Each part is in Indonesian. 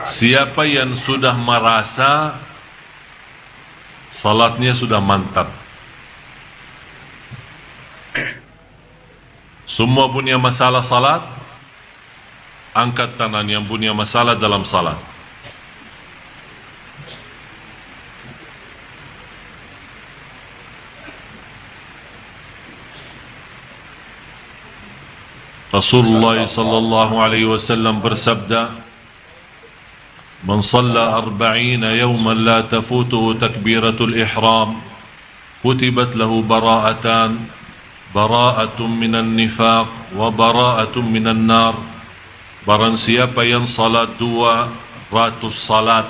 Siapa yang sudah merasa salatnya sudah mantap, semua punya masalah salat, angkat tangan yang punya masalah dalam salat. Rasulullah sallallahu alaihi wasallam bersabda, "Man shalla 40 yawman la tafutuhu takbiratul ihram, kutibat lahu bara'atan, bara'atun minan nifaq wa bara'atun minan nar." Barang siapa yang salat 200 salat,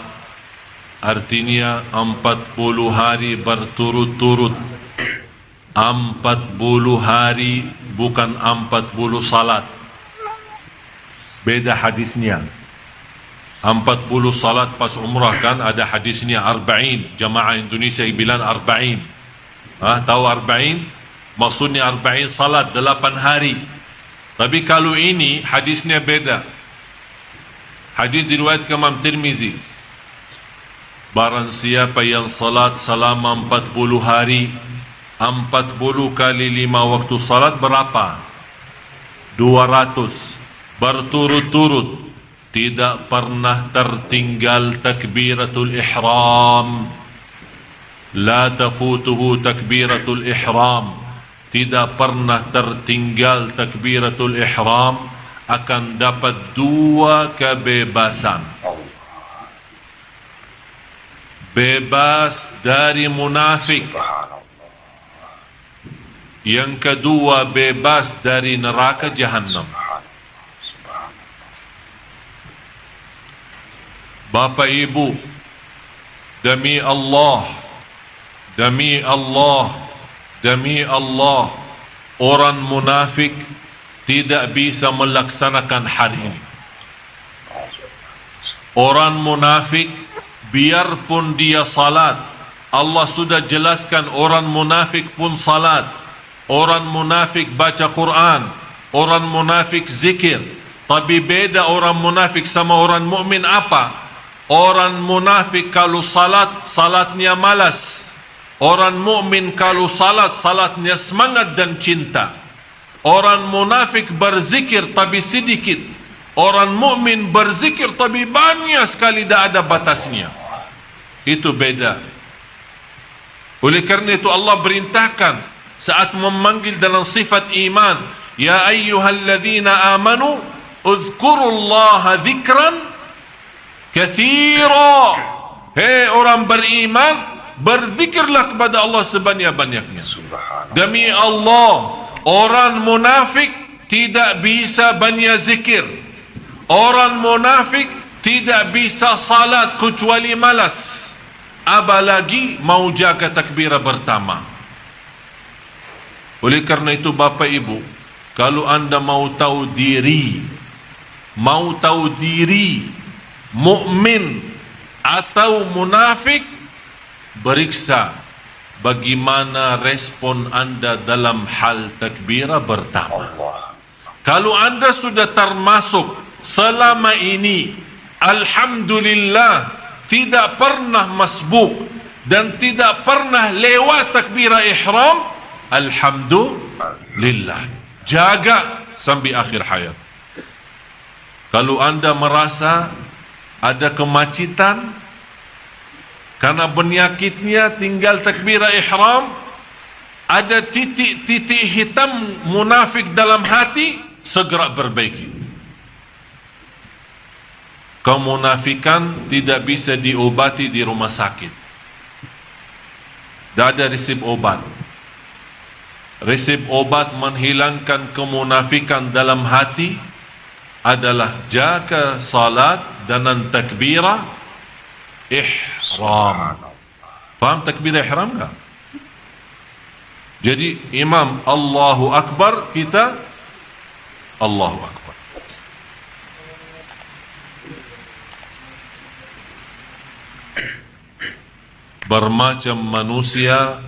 artinya 40 hari berturut-turut, 40 hari, bukan 40 salat. Beda hadisnya. 40 salat pas umrah kan ada hadisnya 40. Jamaah Indonesia bilang 40. Tahu 40? Maksudnya 40 salat 8 hari. Tapi kalau ini hadisnya beda. Hadis diriwayatkan Imam Tirmizi. Barang siapa yang salat selama 40 hari, 40 kali 5 waktu salat berapa? 200 berturut-turut, tidak pernah tertinggal takbiratul ihram. La tafutuhu takbiratul ihram, tidak pernah tertinggal takbiratul ihram, akan dapat 2 kebebasan. Bebas dari munafik. Yang kedua, bebas dari neraka Jahannam. Bapak Ibu, demi Allah, demi Allah, demi Allah, orang munafik tidak bisa melaksanakan hal ini. Orang munafik, biarpun dia salat, Allah sudah jelaskan orang munafik pun salat. Orang munafik baca Quran, orang munafik zikir. Tapi beda orang munafik sama orang mukmin apa? Orang munafik kalau salat, salatnya malas. Orang mukmin kalau salat, salatnya semangat dan cinta. Orang munafik berzikir tapi sedikit. Orang mukmin berzikir tapi banyak sekali, tidak ada batasnya. Itu beda. Oleh kerana itu Allah berintahkan saat memanggil dalam sifat iman, ya ayyuhalladzina amanu uzkurullaha dzikran katsira. Hei orang beriman, berzikirlah kepada Allah sebanyak-banyaknya. Demi Allah, orang munafik tidak bisa banyak zikir. Orang munafik tidak bisa salat kecuali malas, apalagi mau jaga takbirah pertama. Oleh kerana itu Bapak Ibu, kalau anda mau tahu diri mukmin atau munafik, periksa bagaimana respon anda dalam hal takbirah pertama. Kalau anda sudah termasuk selama ini, alhamdulillah, tidak pernah masbuk dan tidak pernah lewat takbirah ihram, alhamdulillah, jaga sampai akhir hayat. Kalau anda merasa ada kemacitan karena penyakitnya tinggal takbirah ihram, ada titik-titik hitam munafik dalam hati, segera perbaiki. Kemunafikan tidak bisa diobati di rumah sakit. Tidak ada resep obat. Resep obat menghilangkan kemunafikan dalam hati adalah jaga salat dengan takbirah ihram. Faham takbirah ihram tak? Jadi imam Allahu Akbar, kita Allahu Akbar. Bermacam manusia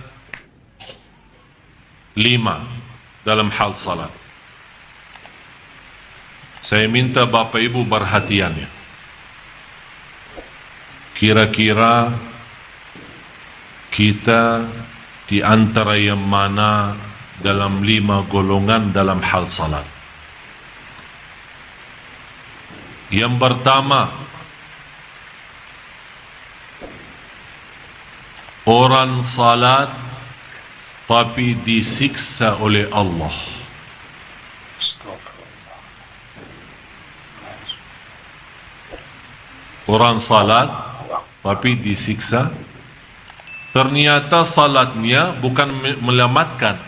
5 dalam hal salat. Saya minta Bapak Ibu perhatiannya. Kira-kira kita di antara yang mana dalam 5 golongan dalam hal salat? Yang pertama, orang salat tapi disiksa oleh Allah. Orang salat tapi disiksa. Ternyata salatnya bukan menyelamatkan,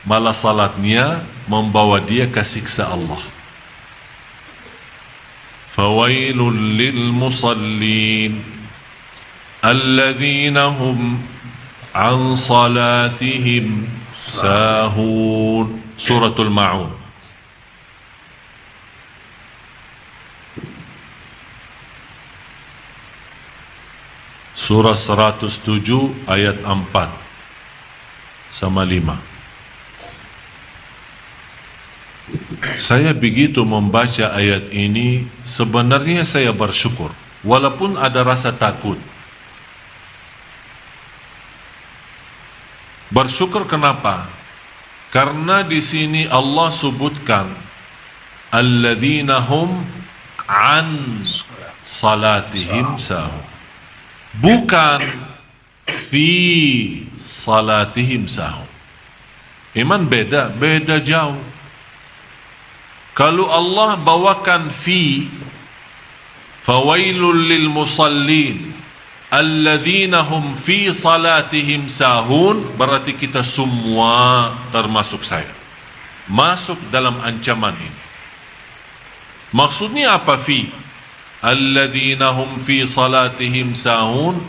malah salatnya membawa dia ke siksa Allah. Fawailul lil musallin alladzina hum an salatihim sahun. Suratul Ma'un. Surah 107 ayat 4 sama 5. Saya begitu membaca ayat ini, sebenarnya saya bersyukur, walaupun ada rasa takut. Bersyukur kenapa? Karena di sini Allah sebutkan alladzina hum an salatihim sahun. Bukan fi salatihim sahun. Iman beda jauh. Kalau Allah bawakan fi, fawailul lil musallin alladzina hum fi salatihim sahun, berarti kita semua, termasuk saya, masuk dalam ancaman ini. Maksudnya apa fi? Alladzina hum fi salatihim sahun,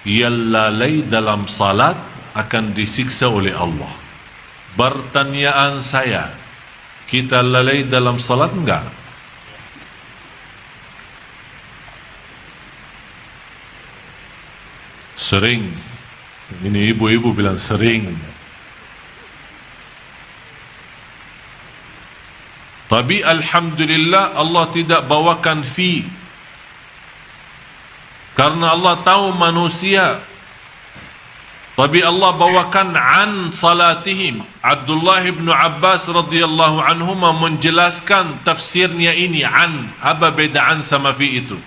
yang lalai dalam salat akan disiksa oleh Allah. Pertanyaan saya, kita lalai dalam salat enggak? Sering. Ini ibu-ibu bilang sering. Tapi alhamdulillah Allah tidak bawakan fi. Karena Allah tahu manusia. Tapi Allah bawakan an salatihim. Abdullah bin Abbas radhiyallahu anhu menjelaskan tafsirnya ini an. Apa beda an sama fi itu?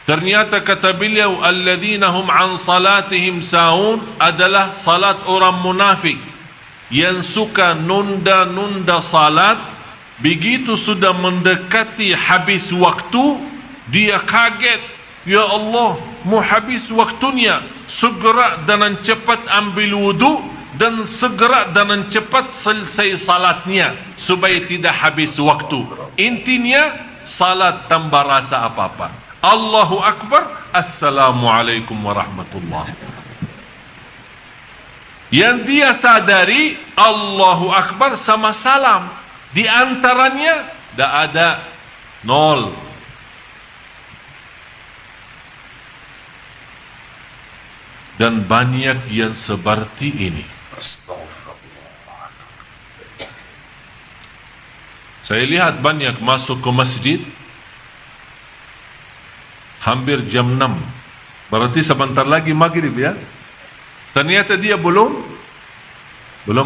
Ternyata kata beliau, alladzina hum an salatihim sahun adalah salat orang munafik yang suka nunda-nunda salat. Begitu sudah mendekati habis waktu, dia kaget. Ya Allah, mau habis waktunya, segera dan cepat ambil wudu dan segera dan cepat selesai salatnya supaya tidak habis waktu. Intinya salat tanpa rasa apa-apa. Allahu Akbar, Assalamualaikum warahmatullahi. Yang dia sadari Allahu Akbar sama salam, di antaranya tidak ada, nol. Dan banyak yang seperti ini. Saya lihat banyak masuk ke masjid hampir jam 6. Berarti sebentar lagi maghrib ya. Ternyata dia belum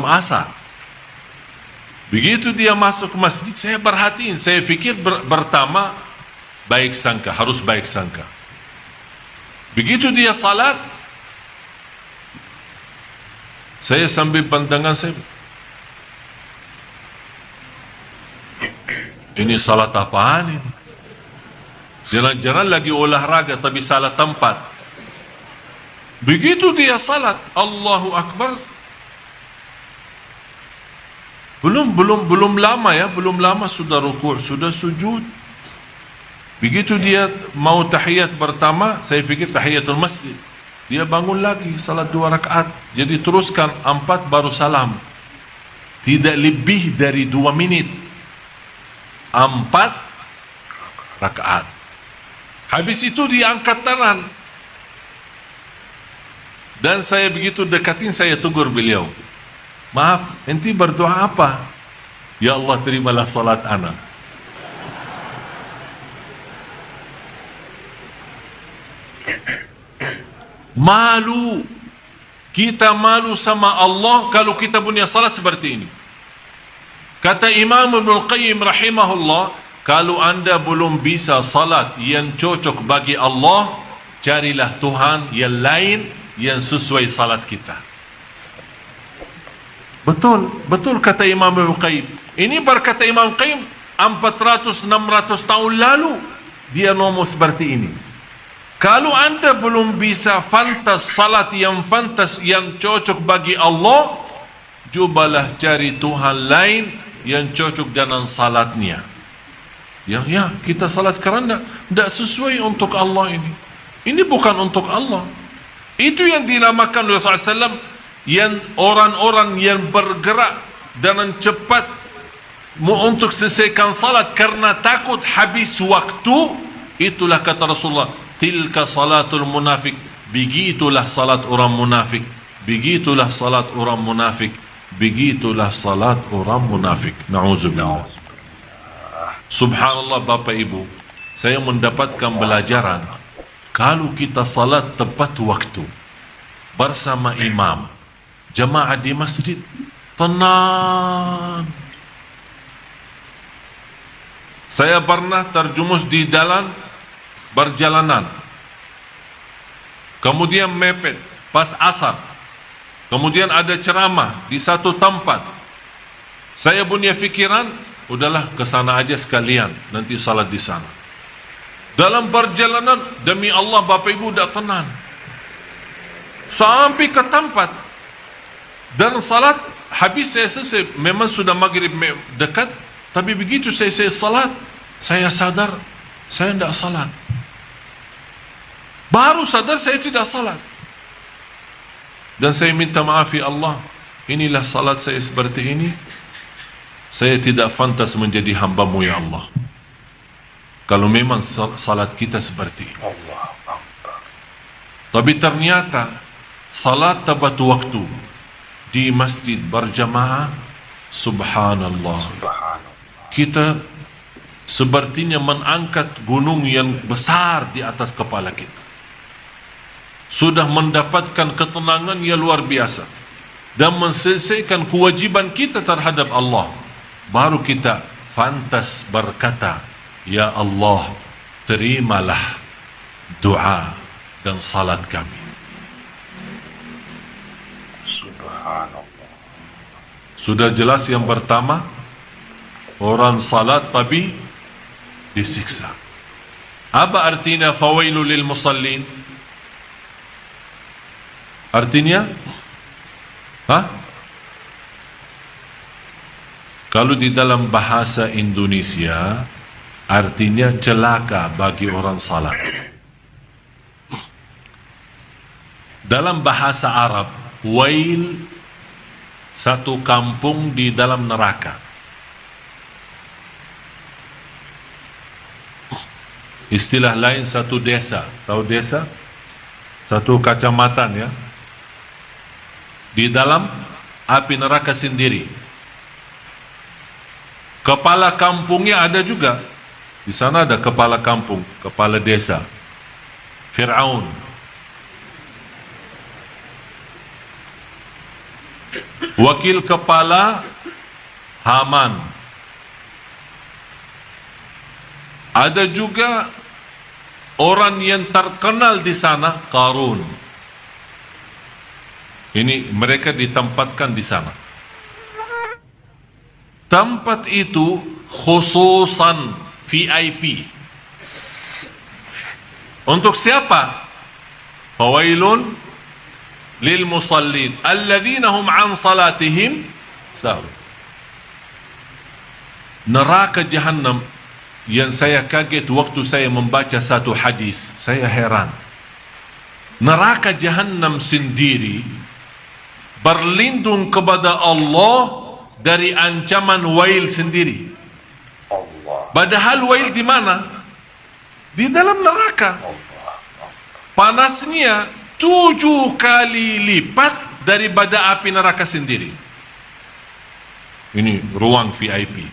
asar. Begitu dia masuk ke masjid, saya perhatiin, saya fikir pertama baik sangka, harus baik sangka. Begitu dia salat, saya sambil pandangan saya, ini salat apaan ini? Jangan-jangan lagi olahraga tapi salah tempat. Begitu dia salat, Allahu Akbar, belum lama ya, belum lama sudah rukuk, sudah sujud. Begitu dia mau tahiyat pertama, saya fikir tahiyatul masjid. Dia bangun lagi, salat 2 rakaat. Jadi teruskan 4 baru salam. Tidak lebih dari 2 menit. 4 rakaat. Habis itu dia angkat tangan. Dan saya begitu dekatin, saya tegur beliau. Maaf, enti berdoa apa? Ya Allah, terimalah salat ana. Malu. Kita malu sama Allah kalau kita punya salat seperti ini. Kata Imam Ibnul Qayyim rahimahullah, kalau anda belum bisa salat yang cocok bagi Allah, carilah Tuhan yang lain yang sesuai salat kita. Betul kata Imam Ibnul Qayyim. Ini berkata Imam Qayyim 400-600 tahun lalu dia ngomong seperti ini. Kalau anda belum bisa fantas salat yang fantas yang cocok bagi Allah, cubalah cari Tuhan lain yang cocok dengan salatnya. Ya, kita salat sekarang tidak sesuai untuk Allah ini. Ini bukan untuk Allah. Itu yang dinamakan oleh Rasulullah SAW, yang orang-orang yang bergerak dengan cepat untuk selesaikan salat karena takut habis waktu. Itulah kata Rasulullah, tilka salatul munafik. Begitulah salat orang munafik. Begitulah salat orang munafik. Begitulah salat orang munafik. Na'udzubillah. Subhanallah Bapak Ibu, saya mendapatkan belajaran, kalau kita salat tepat waktu bersama imam, jemaah di masjid, tenang. Saya pernah terjumus di dalam berjalanan, kemudian mepet pas asar, kemudian ada ceramah di satu tempat. Saya punya fikiran, udahlah ke sana aja sekalian, nanti salat di sana. Dalam perjalanan, demi Allah Bapak Ibu udah tenang sampai ke tempat, dan salat habis. Saya selesai, memang sudah maghrib dekat, tapi begitu saya salat, saya sadar saya tidak salat. Baru sadar saya tidak salat, dan saya minta maaf, ya Allah, inilah salat saya seperti ini. Saya tidak pantas menjadi hamba-Mu, ya Allah. Kalau memang salat kita seperti ini. Tapi ternyata salat tepat waktu di masjid berjamaah, subhanallah, kita sepertinya mengangkat gunung yang besar di atas kepala kita. Sudah mendapatkan ketenangan yang luar biasa dan menyelesaikan kewajiban kita terhadap Allah. Baru kita pantas berkata, ya Allah, terimalah doa dan salat kami. Subhanallah. Sudah jelas yang pertama, orang salat tapi disiksa. Apa artinya fawailu lil musallin? Artinya, kalau di dalam bahasa Indonesia, artinya celaka bagi orang salat. Dalam bahasa Arab, wail, satu kampung di dalam neraka. Istilah lain, satu desa. Tahu desa? Satu kecamatan, ya. Di dalam api neraka sendiri. Kepala kampungnya ada juga. Di sana ada kepala kampung, kepala desa. Fir'aun. Wakil kepala Haman. Ada juga orang yang terkenal di sana, Qarun. Ini mereka ditempatkan di sana. Tempat itu khususan VIP. Untuk siapa? Fawailun lil musallin alladzina hum an salatihim sahun. Neraka Jahannam yang saya kaget waktu saya membaca satu hadis, saya heran. Neraka Jahannam sendiri berlindung kepada Allah dari ancaman wail sendiri. Padahal wail di mana? Di dalam neraka. Panasnya 7 kali lipat daripada api neraka sendiri. Ini ruang VIP.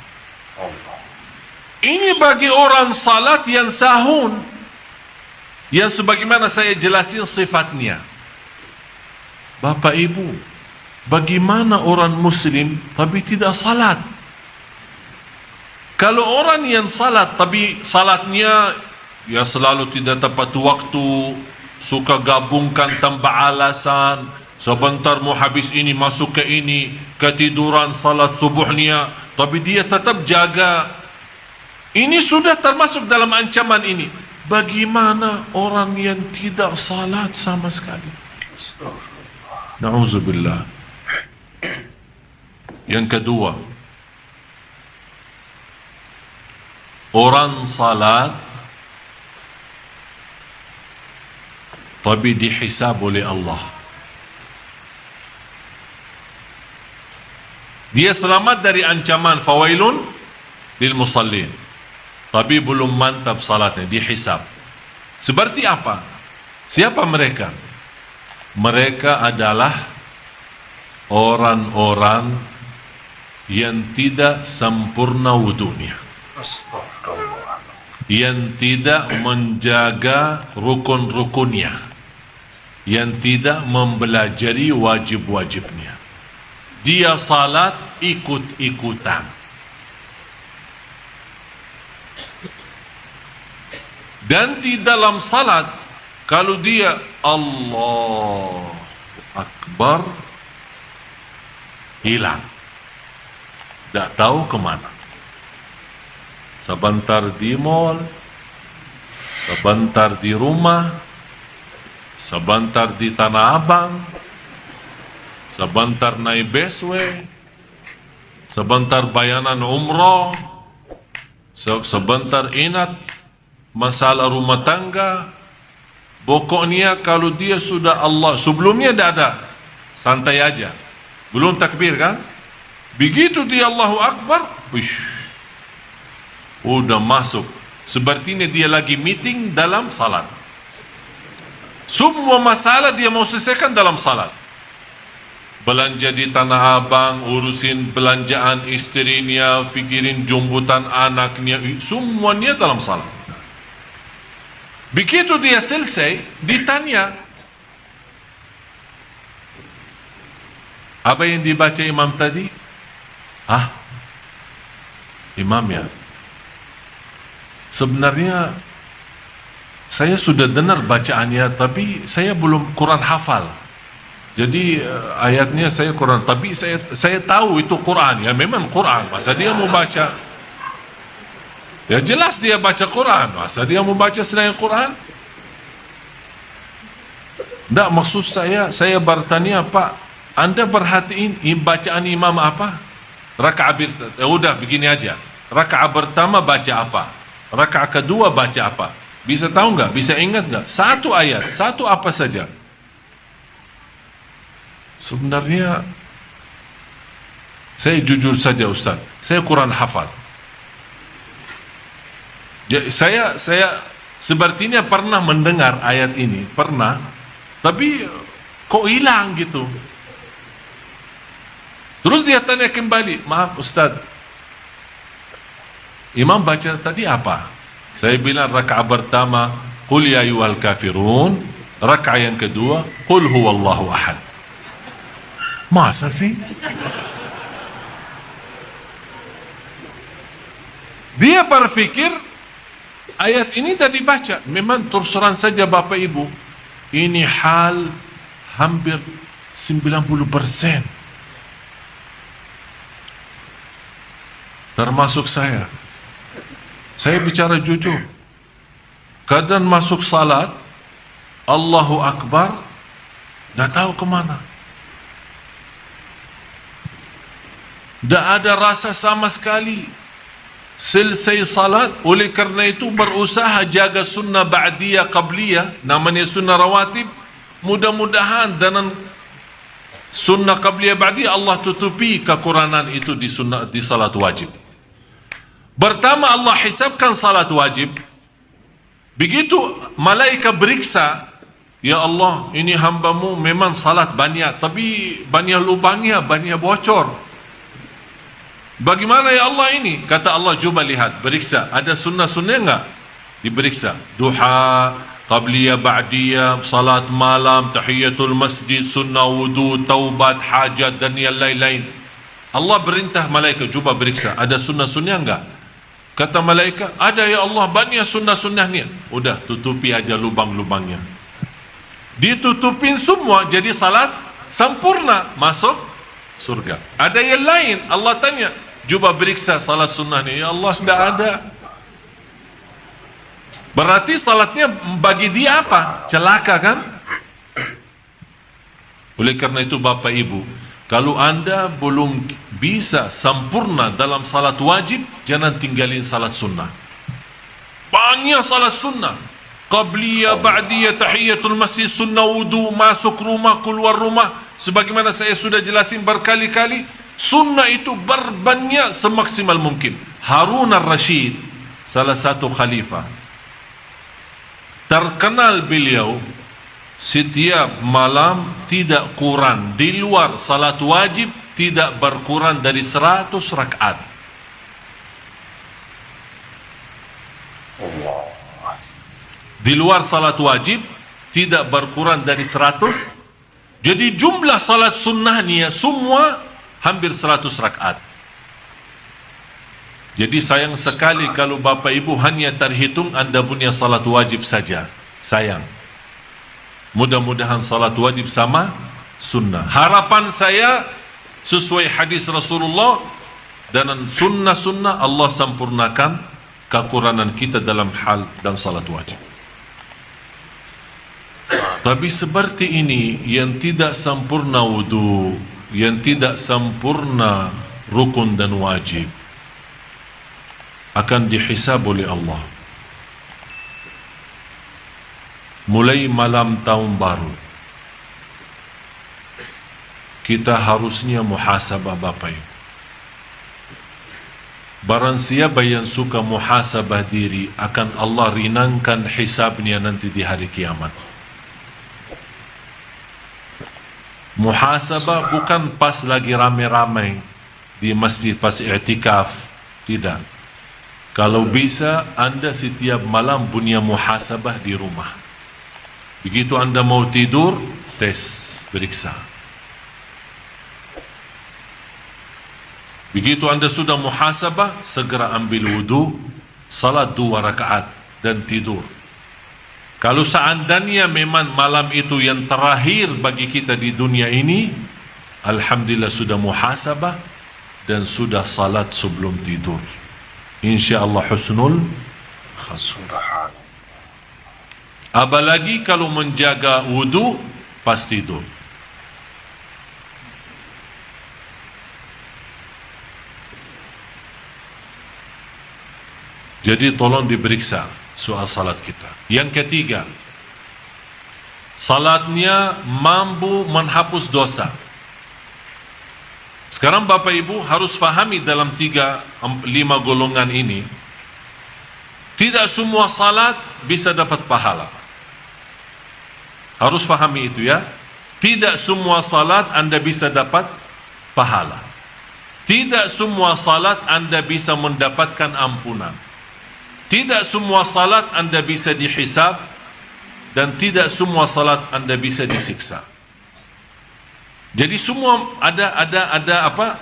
Ini bagi orang salat yang sahun. Yang sebagaimana saya jelasin sifatnya. Bapak Ibu, bagaimana orang Muslim tapi tidak salat? Kalau orang yang salat tapi salatnya ya selalu tidak tepat waktu, suka gabungkan tanpa alasan, sebentar mau habis ini masuk ke ini, ketiduran salat subuhnya, tapi dia tetap jaga. Ini sudah termasuk dalam ancaman ini. Bagaimana orang yang tidak salat sama sekali? Na'udzubillah. Yang kedua, orang salat tapi dihisab oleh Allah. Dia selamat dari ancaman fawailun lil musallin, tapi belum mantap salatnya, dihisab. Seperti apa? Siapa mereka? Mereka adalah orang-orang yang tidak sempurna wudunya, yang tidak menjaga rukun-rukunnya, yang tidak mempelajari wajib-wajibnya. Dia salat ikut-ikutan. Dan di dalam salat, kalau dia Allahu Akbar, hilang, tidak tahu kemana. Sebentar di mall, sebentar di rumah, sebentar di Tanah Abang, sebentar naik busway, sebentar bayanan umroh, sebentar ingat masalah rumah tangga. Pokoknya kalau dia sudah Allah, sebelumnya tidak ada, santai aja, belum takbir kan? Begitu dia Allahu Akbar, udah masuk. Sepertinya dia lagi meeting dalam salat. Semua masalah dia mau selesaikan dalam salat. Belanja di Tanah Abang, urusin belanjaan istrinya, fikirin jemputan anaknya, semuanya dalam salat. Begitu dia selesai, ditanya, apa yang dibaca imam tadi? Imam ya? Sebenarnya saya sudah dengar bacaannya, tapi saya belum Quran hafal. Jadi ayatnya saya Quran, tapi saya tahu itu Quran. Ya memang Quran, masa dia mau baca? Ya jelas dia baca Quran, masa dia mau baca selain Quran? Tidak, maksud saya bertanya, Pak, Anda perhatiin bacaan imam apa? Rakaat udah begini aja. Rakaat pertama baca apa? Rakaat kedua baca apa? Bisa tahu nggak? Bisa ingat nggak? Satu ayat, satu apa saja. Sebenarnya saya jujur saja Ustaz, saya Quran hafal. Ya, saya sepertinya pernah mendengar ayat ini, pernah, tapi kok hilang gitu. Terus dia tanya kembali, maaf Ustaz, imam baca tadi apa? Saya bilang rakaat pertama qul ya ayyuhal kafirun, rakaat yang kedua qul huwallahu ahad. Masa sih? Dia berpikir ayat ini tadi baca. Memang terserang saja Bapak Ibu, ini hal hampir 90%. Termasuk saya. Saya bicara jujur. Kadang masuk salat, Allahu Akbar, dah tahu kemana. Dah ada rasa sama sekali. Selesai salat, oleh kerana itu berusaha jaga sunnah ba'diyah qabliyah, namanya sunnah rawatib. Mudah-mudahan dengan sunnah qabliyah ba'diyah Allah tutupi kekurangan itu di sunnah, di salat wajib. Pertama Allah hisabkan salat wajib. Begitu malaikat beriksa, ya Allah, ini hambamu memang salat banyak, tapi banyak lubangnya, banyak bocor. Bagaimana ya Allah ini? Kata Allah, coba lihat, beriksa, ada sunnah-sunnah enggak? Diberiksa, duha, qabliyah, ba'diyah, salat malam, tahiyatul masjid, sunnah wudu, taubat, hajat dan yang lain-lain. Allah perintah malaikat, cuba periksa, ada sunnah-sunnah enggak? Kata malaikat, ada ya Allah, banyak sunnah-sunnahnya. Udah, tutupi aja lubang-lubangnya. Ditutupin semua, jadi salat sempurna, masuk surga. Ada yang lain, Allah tanya, cuba periksa salat sunnahnya. Ya Allah, tidak ada. Berarti salatnya bagi dia apa? Celaka kan? Oleh karena itu Bapak Ibu, kalau anda belum bisa sempurna dalam salat wajib, jangan tinggalin salat sunnah. Banyak salat sunnah. Qabliyah, ba'diyah, tahiyatul masjid, sunnah wudu, masuk rumah, keluar rumah. Sebagaimana saya sudah jelasin berkali-kali, sunnah itu berbanyak semaksimal mungkin. Harun al-Rashid, salah satu khalifah, terkenal beliau setiap malam tidak kurang, di luar salat wajib tidak berkurang dari 100 rakaat. Di luar salat wajib tidak berkurang dari 100. Jadi jumlah salat sunnahnya semua hampir 100 rakaat. Jadi sayang sekali kalau Bapak Ibu hanya terhitung anda punya salat wajib saja. Sayang. Mudah-mudahan salat wajib sama sunnah. Harapan saya sesuai hadis Rasulullah, dan sunnah-sunnah Allah sempurnakan kekurangan kita dalam hal dan salat wajib. Tapi seperti ini, yang tidak sempurna wudu, yang tidak sempurna rukun dan wajib, akan dihisab oleh Allah. Mulai malam tahun baru, kita harusnya muhasabah Bapak Ibu. Barang siapa yang suka muhasabah diri, akan Allah ringankan hisabnya nanti di hari kiamat. Muhasabah bukan pas lagi ramai-ramai di masjid pas i'tikaf, tidak. Kalau bisa anda setiap malam punya muhasabah di rumah. Begitu anda mau tidur, tes, periksa. Begitu anda sudah muhasabah, segera ambil wudu, salat 2 rakaat dan tidur. Kalau seandainya memang malam itu yang terakhir bagi kita di dunia ini, alhamdulillah sudah muhasabah dan sudah salat sebelum tidur. InsyaAllah husnul khatimah. Apalagi kalau menjaga wudu pas tidur. Jadi tolong diperiksa soal salat kita. Yang ketiga, salatnya mampu menghapus dosa. Sekarang Bapak Ibu harus fahami dalam 3-5 golongan ini, tidak semua salat bisa dapat pahala. Harus fahami itu ya. Tidak semua salat anda bisa dapat pahala. Tidak semua salat anda bisa mendapatkan ampunan. Tidak semua salat anda bisa dihisab, dan tidak semua salat anda bisa disiksa. Jadi semua ada apa?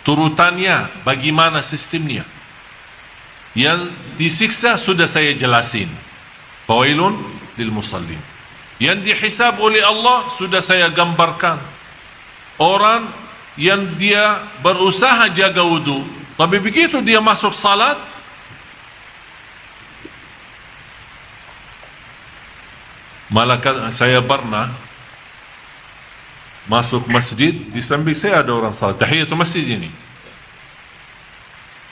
Turutannya, bagaimana sistemnya. Yang disiksa sudah saya jelasin. Fawailun lil musallin. Yang dihisab oleh Allah sudah saya gambarkan. Orang yang dia berusaha jaga wudu, tapi begitu dia masuk salat, malaikat, saya pernah masuk masjid, di samping saya ada orang salat tahiyatul masjid ini.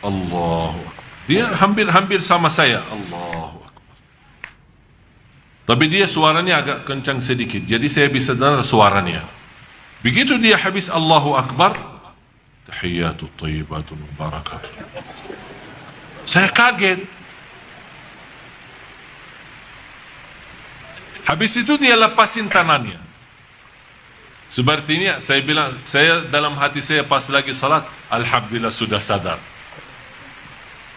Allahu Akbar. Dia hampir sama saya. Allahu Akbar. Tapi dia suaranya agak kencang sedikit, jadi saya bisa dengar suaranya. Begitu dia habis Allahu Akbar, tahiyatu thayyibatun barakatuh, saya kaget. Habis itu dia lepasin tangannya. Sepertinya saya bilang, saya dalam hati saya pas lagi salat, alhamdulillah sudah sadar.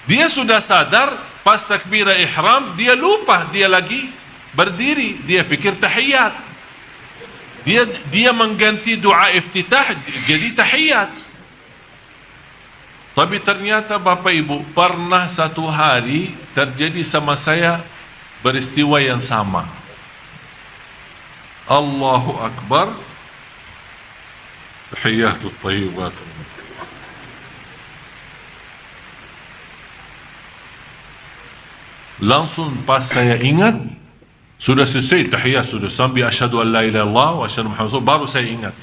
Dia sudah sadar, pas takbirah ihram, dia lupa, dia lagi berdiri, dia fikir tahiyat. Dia mengganti doa iftitah jadi tahiyat. Tapi ternyata Bapak Ibu, pernah satu hari terjadi sama saya peristiwa yang sama. Allahu Akbar, tahiyatut thayyibat. Langsung pas saya ingat, sudah selesai tahiyat, sudah sambil asyhadu an la ilaha illallah wa asyhadu Muhammad rasulullah, baru saya ingat.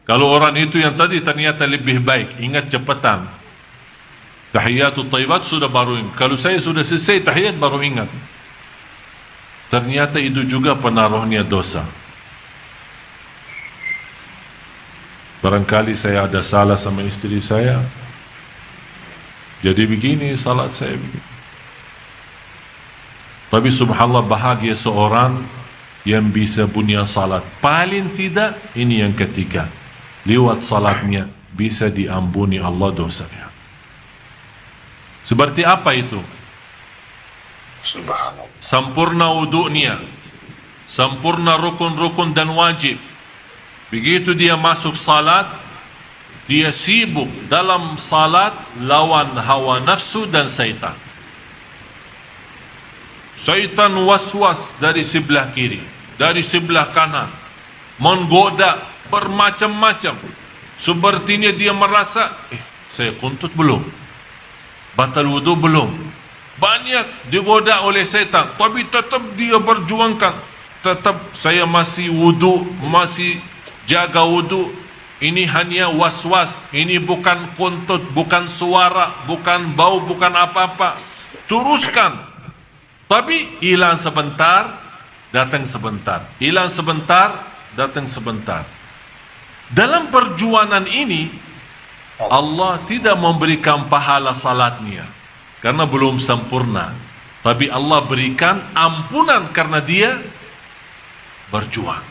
Kalau orang itu yang tadi ternyata lebih baik, ingat cepatan. Tahiyatut thayyibat sudah baru ingat. Kalau saya sudah selesai tahiyat baru ingat. Ternyata itu juga penaruhnya dosa. Barangkali saya ada salah sama istri saya, jadi begini salat saya begini. Tapi subhanallah, bahagia seorang yang bisa punya salat. Paling tidak ini yang ketiga, lewat salatnya bisa diampuni Allah dosanya. Seperti apa itu? Sempurna wudu'nya, sempurna rukun-rukun dan wajib. Begitu dia masuk salat, dia sibuk dalam salat lawan hawa nafsu dan syaitan. Syaitan waswas dari sebelah kiri, dari sebelah kanan, menggoda bermacam-macam. Sepertinya dia merasa, saya kuntut belum? Batal wudu belum? Banyak digoda oleh syaitan, tapi tetap dia berjuangkan. Tetap saya masih wudu, masih jaga wudu. Ini hanya was-was, ini bukan kuntut, bukan suara, bukan bau, bukan apa-apa. Teruskan. Tapi hilang sebentar, datang sebentar. Hilang sebentar, datang sebentar. Dalam perjuangan ini, Allah tidak memberikan pahala salatnya karena belum sempurna. Tapi Allah berikan ampunan karena dia berjuang.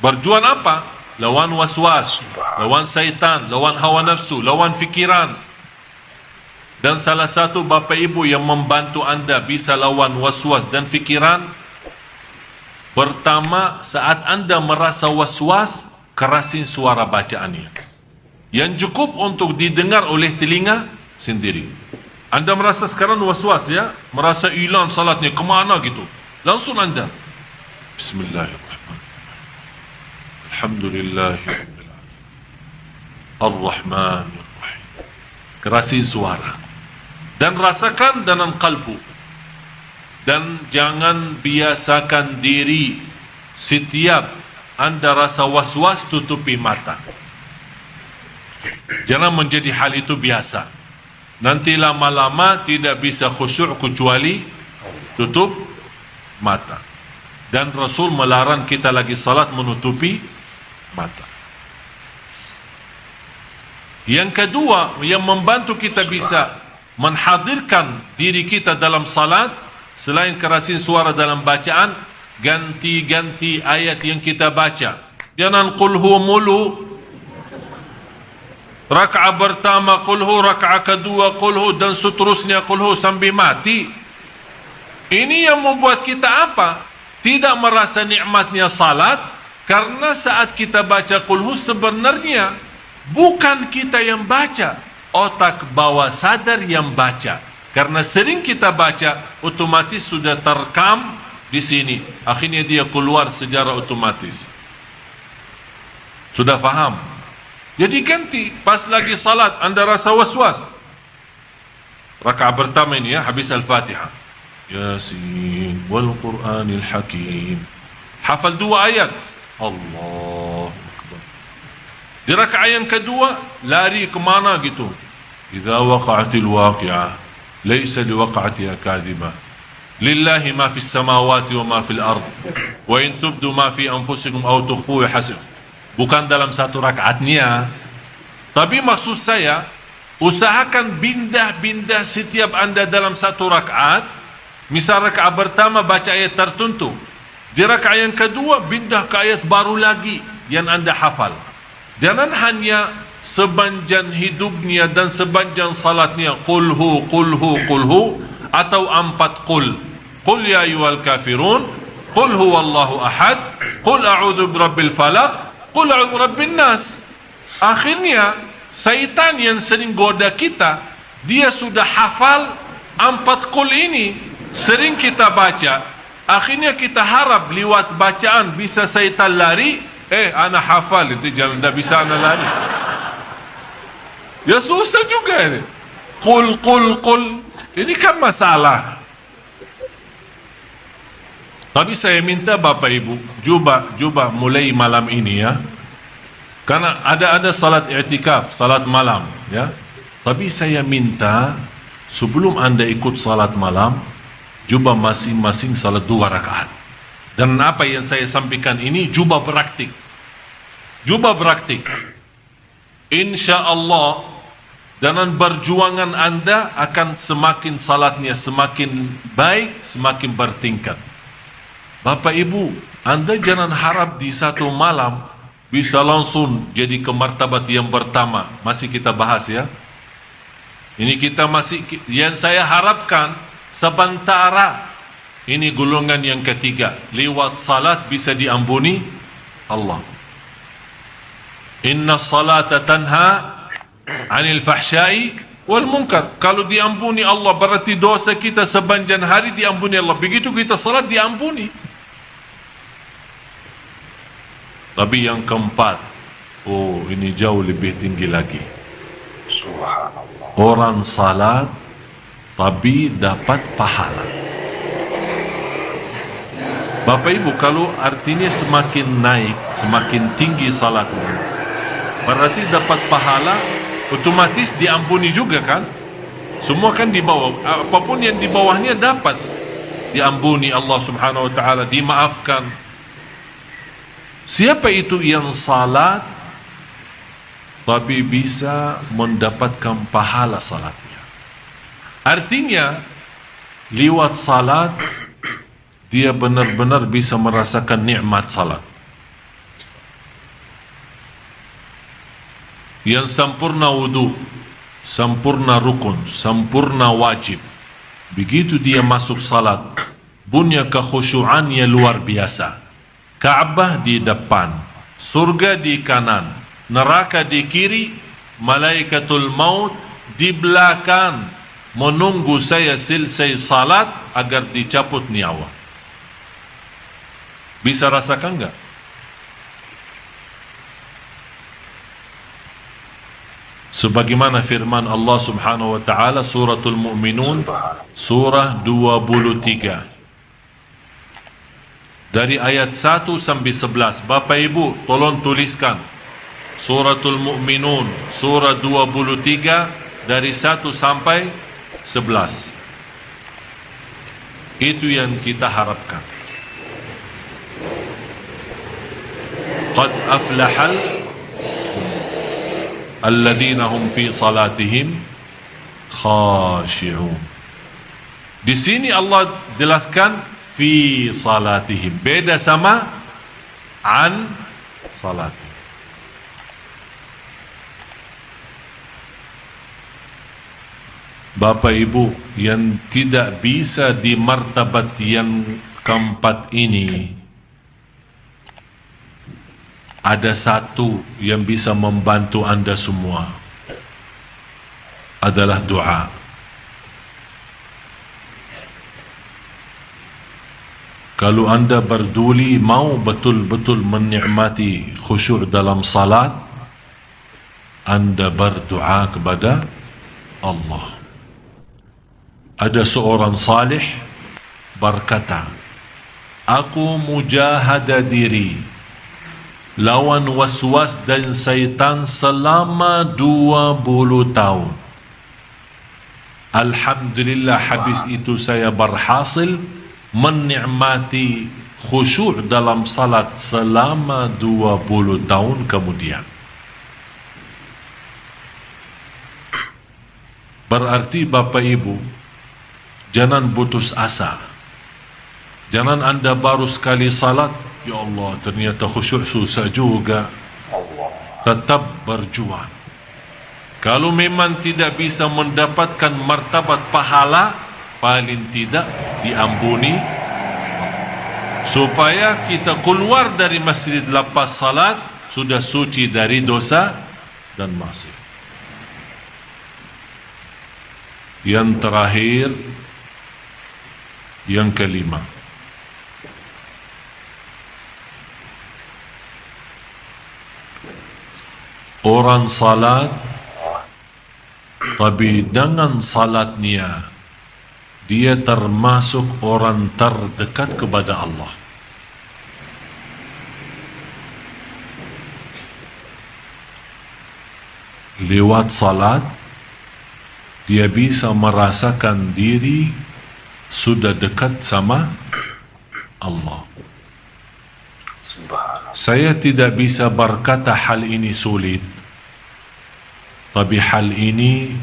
Berjuang apa? Lawan waswas, lawan syaitan, lawan hawa nafsu, lawan fikiran. Dan salah satu Bapak Ibu yang membantu anda bisa lawan waswas dan fikiran, pertama, saat anda merasa waswas, kerasin suara bacaannya yang cukup untuk didengar oleh telinga sendiri. Anda merasa sekarang waswas, ya, merasa hilang salatnya kemana gitu, langsung anda Bismillahirrahmanirrahim, Alhamdulillahirabbil alamin, Ar-Rahmanir-Rahim. Kerasin suara dan rasakan dalam kalbu. Dan jangan biasakan diri setiap anda rasa was-was tutupi mata. Jangan menjadi hal itu biasa. Nanti lama-lama tidak bisa khusyuk kecuali tutup mata. Dan Rasul melarang kita lagi salat menutupi mata. Yang kedua, yang membantu kita bisa menghadirkan diri kita dalam salat, selain kerasin suara dalam bacaan, ganti-ganti ayat yang kita baca. Jangan qulhu mulu. Raka'ah pertama qulhu, raka'ah kedua qulhu, dan seterusnya qulhu sampai mati. Ini yang membuat kita apa? Tidak merasa nikmatnya salat, karena saat kita baca qulhu sebenarnya bukan kita yang baca, otak bawah sadar yang baca. Karena sering kita baca, otomatis sudah terekam di sini. Akhirnya dia keluar secara otomatis. Sudah faham? Jadi ganti, pas lagi salat anda rasa was-was, rakaat pertama ini, ya, habis Al-Fatihah, Yasin wal Qur'anil Hakim, hafal 2 ayat, Allahu Akbar. Di rakaat yang kedua lari kemana gitu, Idza waqa'atil waqi'ah laysa liwaqa'atiha kadhibah, lillahi ma fis samawati wa ma fil ard, wa in tubdu ma fi anfusikum aw tukhfuhu yahasib. Bukan dalam satu rakaatnya, tapi maksud saya, usahakan pindah-pindah setiap anda dalam satu rakaat. Misal rakaat pertama baca ayat tertentu, di rakaat yang kedua pindah ke ayat baru lagi yang anda hafal. Jangan hanya sepanjang hidupnya dan sepanjang salatnya qulhu qulhu qulhu atau 4 qul ya ayyuhal kafirun, qul huwallahu ahad, qul a'udzu birabbil falaq, qul a'udzu birabbin nas. Akhirnya syaitan yang sering goda kita, dia sudah hafal 4 qul ini, sering kita baca. Akhirnya kita harap lewat bacaan bisa syaitan lari. Ana hafal itu, jangan dah bisa ana lari. Ya susah juga ini. Qul. Ini kan masalah. Tapi saya minta Bapak Ibu, cuba mulai malam ini ya. Karena ada salat i'tikaf, salat malam ya. Tapi saya minta sebelum Anda ikut salat malam, cuba masing-masing salat 2 rakaat. Dan apa yang saya sampaikan ini cuba praktik. Insya Allah dengan perjuangan Anda akan semakin salatnya semakin baik, semakin bertingkat. Bapak Ibu, Anda jangan harap di satu malam bisa langsung jadi ke martabat yang pertama. Masih kita bahas ya. Ini kita masih, yang saya harapkan sementara ini golongan yang ketiga, lewat salat bisa diampuni Allah. Inna salata tanha 'anil fahsya'i wal munkar. Kalau diampuni Allah berarti dosa kita sepanjang hari diampuni Allah. Begitu kita salat diampuni. Tapi yang keempat, ini jauh lebih tinggi lagi. Orang salat tapi dapat pahala. Bapak Ibu, kalau artinya semakin naik, semakin tinggi salatnya, berarti dapat pahala, otomatis diampuni juga kan? Semua kan di bawah, apapun yang di bawahnya dapat diampuni Allah Subhanahu wa taala, dimaafkan. Siapa itu yang salat tapi bisa mendapatkan pahala salatnya? Artinya lewat salat dia benar-benar bisa merasakan nikmat salat. Yang sempurna wudu, sempurna rukun, sempurna wajib. Begitu dia masuk salat, punya kekhusyuannya luar biasa. Ka'bah di depan, surga di kanan, neraka di kiri, malaikatul maut di belakang, menunggu saya selesai salat agar dicabut nyawa. Bisa rasakan enggak? Sebagaimana firman Allah Subhanahu wa taala suratul Mu'minun surah 23 dari ayat 1 sampai 11. Bapak Ibu tolong tuliskan suratul Mu'minun surah 23 dari 1 sampai 11. Itu yang kita harapkan. Qad aflahal alladzina hum fi salatihim khashi'un. Di sini Allah jelaskan fi salatihim, beda sama an salatihim. Bapak Ibu yang tidak bisa di martabat yang keempat ini, ada satu yang bisa membantu Anda semua, adalah doa. Kalau Anda berduli mau betul-betul menikmati khusyuk dalam salat, Anda berdoa kepada Allah. Ada seorang salih berkata, aku mujahadah diri lawan waswas dan syaitan selama 20 tahun. Alhamdulillah, habis itu saya berhasil menikmati khusyuk dalam salat selama 20 tahun kemudian. Berarti Bapak Ibu, jangan putus asa. Jangan Anda baru sekali salat, ya Allah ternyata khusyuk susah juga. Tetap berjuang. Kalau memang tidak bisa mendapatkan martabat pahala, paling tidak diampuni, supaya kita keluar dari masjid lepas salat sudah suci dari dosa dan maksiat. Yang terakhir, yang kelima, orang salat tapi dengan salatnya dia termasuk orang terdekat kepada Allah. Lewat salat dia bisa merasakan diri sudah dekat sama Allah. Saya tidak bisa berkata hal ini sulit, tapi hal ini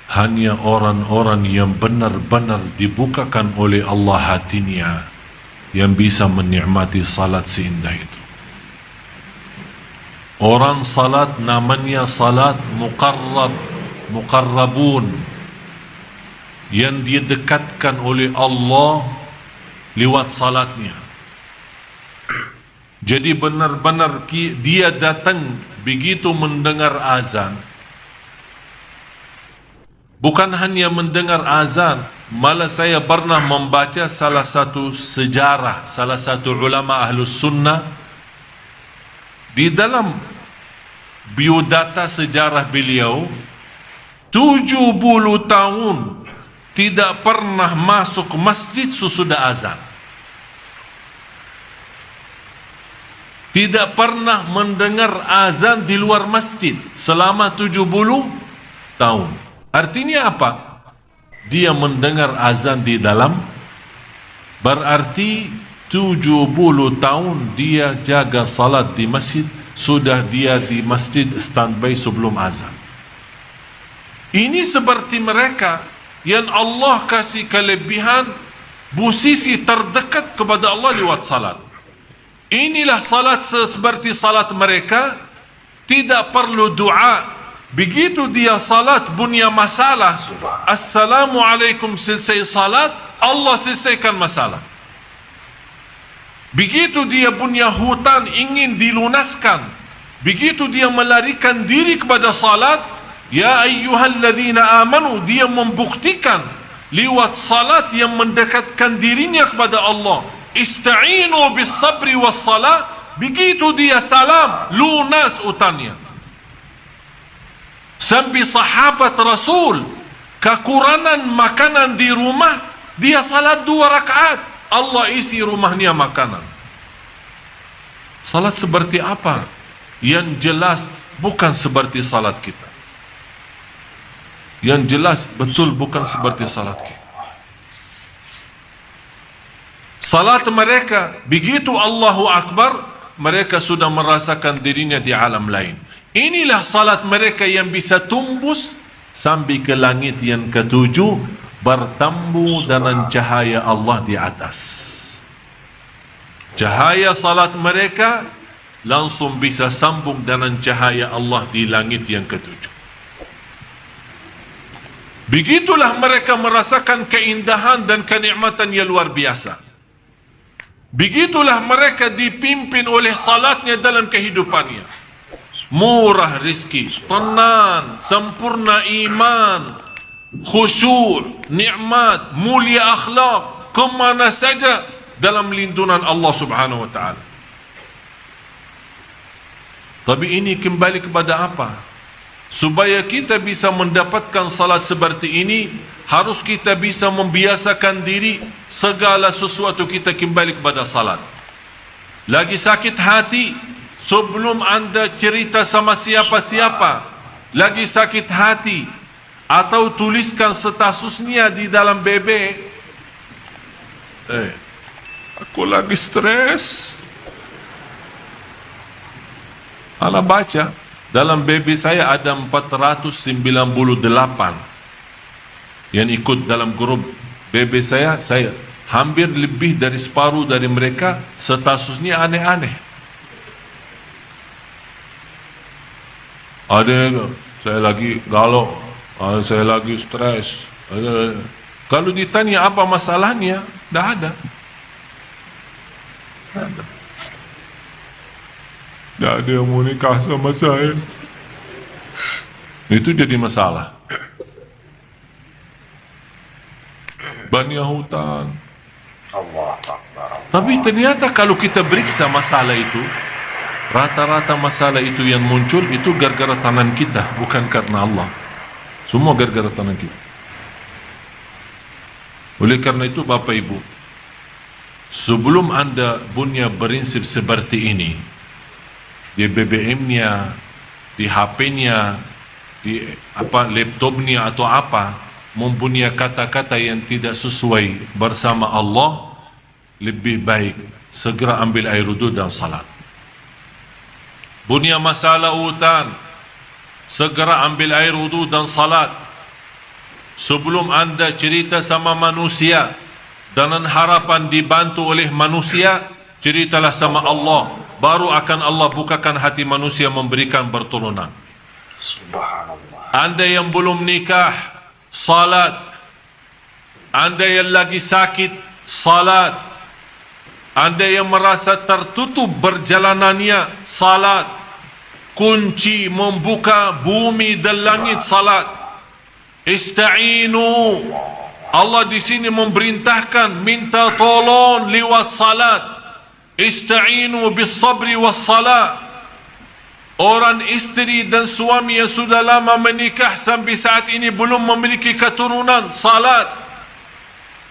hanya orang-orang yang benar-benar dibukakan oleh Allah hatinya yang bisa menikmati salat seindah itu. Orang salat namanya salat muqarrabun, yang didekatkan oleh Allah lewat salatnya. Jadi benar-benar dia datang begitu mendengar azan, bukan hanya mendengar azan, malah saya pernah membaca salah satu sejarah, salah satu ulama ahlus sunnah, di dalam biodata sejarah beliau 70 tahun tidak pernah masuk masjid sesudah azan. Tidak pernah mendengar azan di luar masjid selama 70 tahun. Artinya apa? Dia mendengar azan di dalam, berarti 70 tahun dia jaga salat di masjid, sudah dia di masjid standby sebelum azan. Ini seperti mereka yang Allah kasih kelebihan posisi terdekat kepada Allah lewat salat. Inilah salat seperti salat mereka, tidak perlu doa. Begitu dia salat punya masalah, Assalamualaikum, selesai salat, Allah selesaikan masalah. Begitu dia punya hutang ingin dilunaskan, begitu dia melarikan diri kepada salat, ya ayyuhalladzina amanu, dia membuktikan lewat salat yang mendekatkan dirinya kepada Allah. Ista'inu bis sabri was salat. Begitu dia salam, lunas utangnya. Sampai sahabat Rasul kekurangan makanan di rumah, dia salat 2 rakaat, Allah isi rumahnya makanan. Salat seperti apa? Yang jelas bukan seperti salat kita. Yang jelas betul bukan seperti salat kita. Salat mereka begitu Allahu Akbar, mereka sudah merasakan dirinya di alam lain. Inilah salat mereka yang bisa tembus sampai ke langit yang ke-7, bertemu dengan cahaya Allah di atas. Cahaya salat mereka langsung bisa sambung dengan cahaya Allah di langit yang ke-7. Begitulah mereka merasakan keindahan dan kenikmatan yang luar biasa. Begitulah mereka dipimpin oleh salatnya dalam kehidupannya. Murah rizki, tenang, sempurna iman, khusyuk, nikmat, mulia akhlak, kemana saja dalam lindungan Allah subhanahu wa ta'ala. Tapi ini kembali kepada apa? Supaya kita bisa mendapatkan salat seperti ini, harus kita bisa membiasakan diri segala sesuatu kita kembali kepada salat. Lagi sakit hati, sebelum anda cerita sama siapa-siapa, lagi sakit hati, atau tuliskan statusnya di dalam BB, aku lagi stres. Ala baca, dalam BB saya ada 498 yang ikut dalam grup BB saya hampir lebih dari separuh dari mereka statusnya aneh-aneh. Ada, saya lagi galau, saya lagi stres. Kalau ditanya apa masalahnya, dah ada. Dah ada yang mau nikah sama saya. Itu jadi masalah. Banyak hutang. Tapi ternyata kalau kita periksa masalah itu, rata-rata masalah itu yang muncul itu gara-gara tangan kita, bukan karena Allah. Semua gara-gara tangan kita. Oleh karena itu Bapak Ibu, sebelum anda punya prinsip seperti ini, di BBM-nya, di HP-nya, di laptopnya atau apa, mempunyai kata-kata yang tidak sesuai bersama Allah, lebih baik segera ambil air wudu dan salat. Punya masalah hutang, segera ambil air wudu dan salat. Sebelum anda cerita sama manusia dengan harapan dibantu oleh manusia, ceritalah sama Allah, baru akan Allah bukakan hati manusia memberikan pertolongan. Subhanallah. Anda yang belum nikah, salat. Anda yang lagi sakit, salat. Anda yang merasa tertutup perjalanannya, salat. Kunci membuka bumi dan langit, salat. Ista'inu. Allah di sini memerintahkan minta tolong lewat salat. Ista'inu bis sabri was salat. Orang istri dan suami yang sudah lama menikah sampai saat ini belum memiliki keturunan, salat.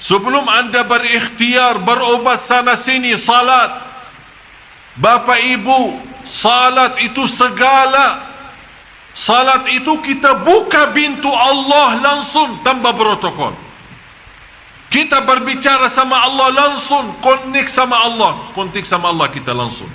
Sebelum anda berikhtiar berobat sana sini, salat. Bapa ibu, salat itu segala. Salat itu kita buka pintu Allah langsung tanpa protokol. Kita berbicara sama Allah langsung, kontak sama Allah kita langsung.